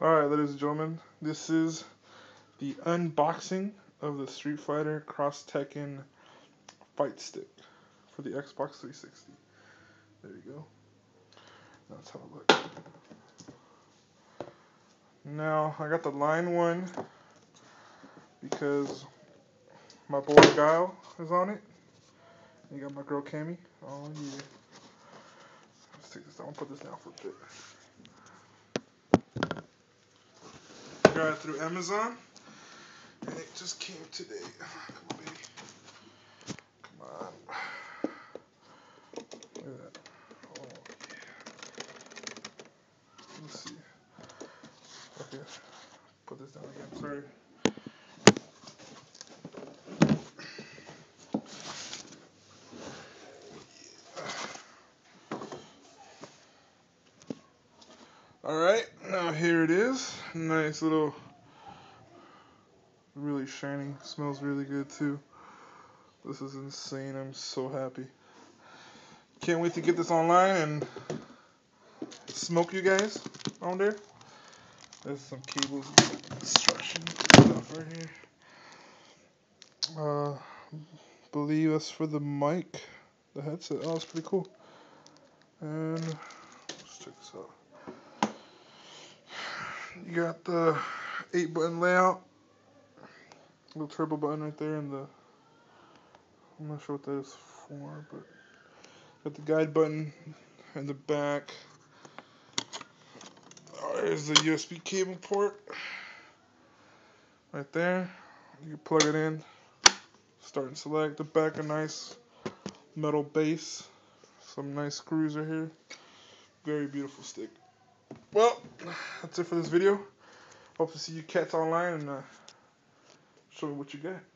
Alright, ladies and gentlemen, this is the unboxing of the Street Fighter Cross Tekken Fight Stick for the Xbox 360. There you go. That's how it looks. Now, I got the line one because my boy Guile is on it. You got my girl Cammy. Oh yeah. Let's take this down. I'll put this down for a bit. Got it through Amazon, and it just came today. Come on, baby. Come on. Look at that. Oh, yeah. Let's see. Okay. Put this down again. Sorry. Alright, now here it is. Nice little, really shiny. Smells really good too. This is insane. I'm so happy. Can't wait to get this online and smoke you guys on there. There's some cables and instruction stuff right here. Believe that's for the mic, the headset. Oh, it's pretty cool. And let's check this out. You got the 8-button layout, little turbo button right there, and I'm not sure what that is for, but got the guide button in the back. There's the USB cable port right there. You can plug it in, start and select. The back, a nice metal base, some nice screws right here. Very beautiful stick. Well, that's it for this video. Hope to see you cats online and show me what you got.